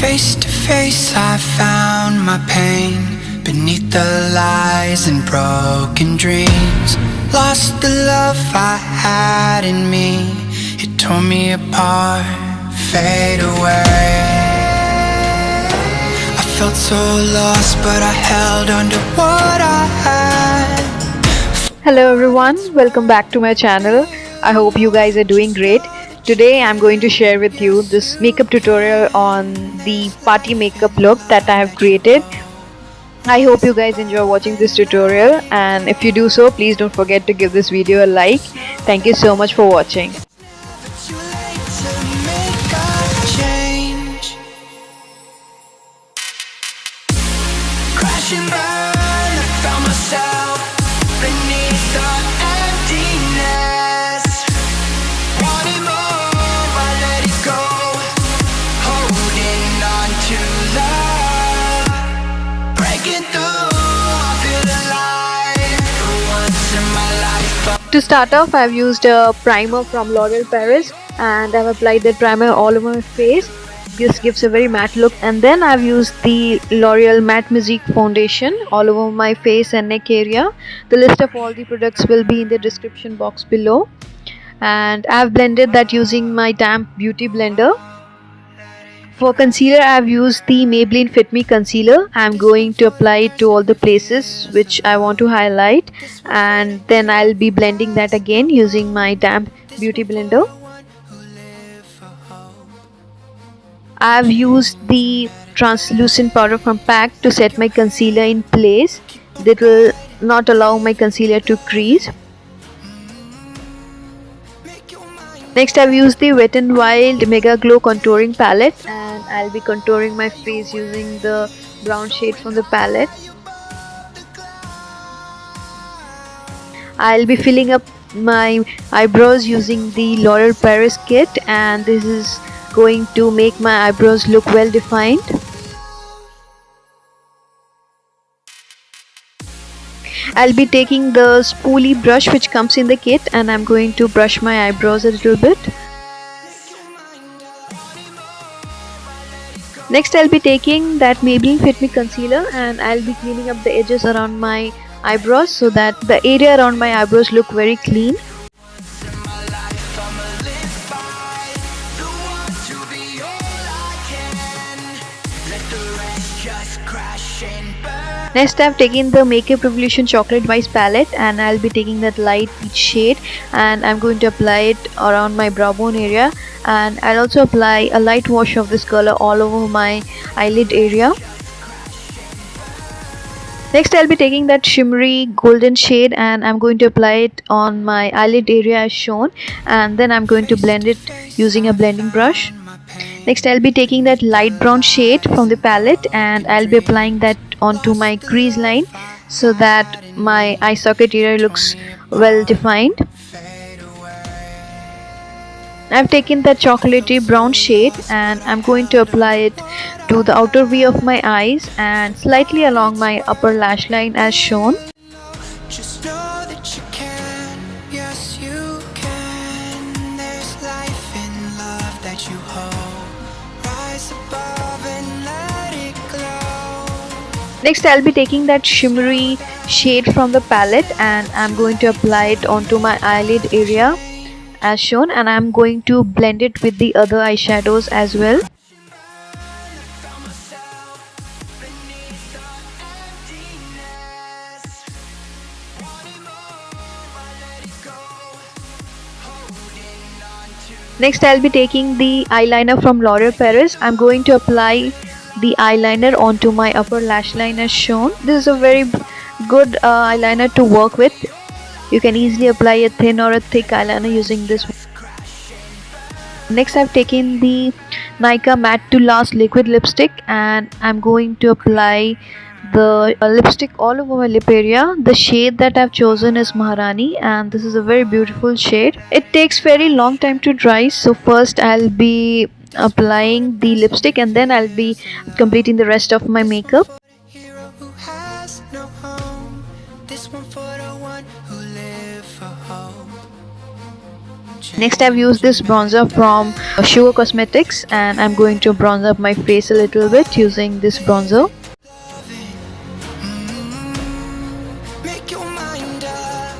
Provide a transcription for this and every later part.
Face to face I found my pain beneath the lies and broken dreams. Lost the love I had in me. It tore me apart, fade away. I felt so lost, but I held on to what I had. Hello everyone, welcome back to my channel. I hope you guys are doing great. Today I'm going to share with you this makeup tutorial on the party makeup look that I have created. I hope you guys enjoy watching this tutorial, and if you do so, please don't forget to give this video a like. Thank you so much for watching. To start off, I've used a primer from Paris and I've applied that primer all over my face. This gives a very matte look, and then I've used the L'Oreal Matte Magique foundation all over my face and neck area. The list of all the products will be in the description box below, and I've blended that using my damp beauty blender. For concealer, I've used the Maybelline Fit Me concealer. I'm going to apply it to all the places which I want to highlight, and then I'll be blending that again using my damp beauty blender. I've used the translucent powder from PAC to set my concealer in place. That will not allow my concealer to crease. Next, I've used the Wet n Wild MegaGlo contouring palette, and I'll be contouring my face using the brown shade from the palette. I'll be filling up my eyebrows using the L'Oreal Paris kit, and this is going to make my eyebrows look well defined. I'll be taking the spoolie brush which comes in the kit, and I'm going to brush my eyebrows a little bit. Next, I'll be taking that Maybelline Fit Me concealer, and I'll be cleaning up the edges around my eyebrows so that the area around my eyebrows look very clean. Next, I've taken the Makeup Revolution Chocolate Vice palette, and I'll be taking that light peach shade, and I'm going to apply it around my brow bone area, and I'll also apply a light wash of this color all over my eyelid area. Next, I'll be taking that shimmery golden shade, and I'm going to apply it on my eyelid area as shown, and then I'm going to blend it using a blending brush. Next, I'll be taking that light brown shade from the palette, and I'll be applying that onto my crease line so that my eye socket area looks well defined. I've taken that chocolatey brown shade, and I'm going to apply it to the outer V of my eyes and slightly along my upper lash line as shown. Just know that you can, yes you can. There's life in love that you hold. Rise above and let it glow. Next, I'll be taking that shimmery shade from the palette, and I'm going to apply it onto my eyelid area as shown, and I'm going to blend it with the other eyeshadows as well. Next, I'll be taking the eyeliner from L'Oreal Paris. I'm going to apply the eyeliner onto my upper lash line as shown. This is a very good eyeliner to work with. You can easily apply a thin or a thick eyeliner using this one. Next, I've taken the Nykaa Matte to Last liquid lipstick, and I'm going to apply the lipstick all over my lip area. The shade that I've chosen is Maharani, and this is a very beautiful shade. It takes very long time to dry, so first I'll be applying the lipstick, and then I'll be completing the rest of my makeup. Next, I've used this bronzer from Sugar Cosmetics, and I'm going to bronze up my face a little bit using this bronzer. Make your mind up.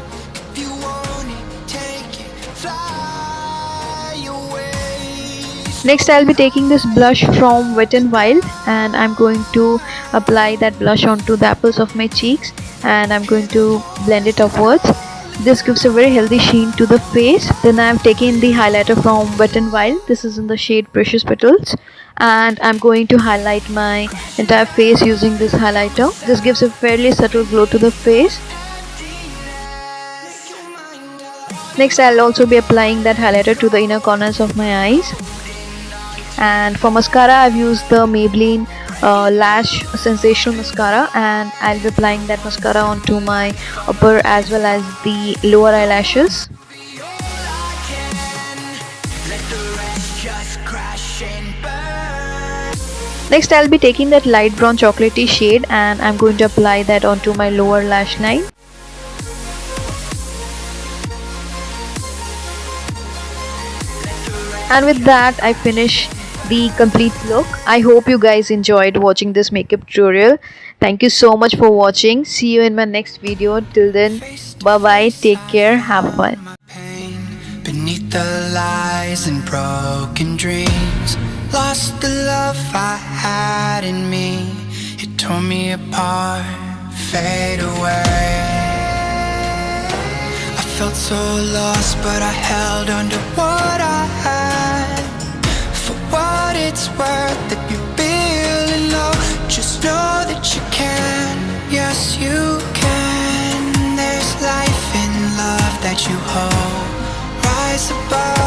If you want it, take it, fly away. Next, I'll be taking this blush from Wet n Wild, and I'm going to apply that blush onto the apples of my cheeks, and I'm going to blend it upwards. This gives a very healthy sheen to the face. Then I'm taking the highlighter from Wet n Wild. This is in the shade Precious Petals, and I'm going to highlight my entire face using this highlighter. This gives a fairly subtle glow to the face. Next, I'll also be applying that highlighter to the inner corners of my eyes. And for mascara, I've used the Maybelline Lash Sensational Mascara, and I'll be applying that mascara onto my upper as well as the lower eyelashes. Next, I'll be taking that light brown chocolatey shade, and I'm going to apply that onto my lower lash line. And with that, I finish the complete look. I hope you guys enjoyed watching this makeup tutorial. Thank you so much for watching. See you in my next video. Till then, bye bye, take care, have fun. Beneath the lies and broken dreams, lost the love I had in me. It tore me apart, fade away. I felt so lost, but I held on to what I had. For what it's worth, if you're feeling low, just know that you can. Yes, you can. There's life in love that you hold. Rise above.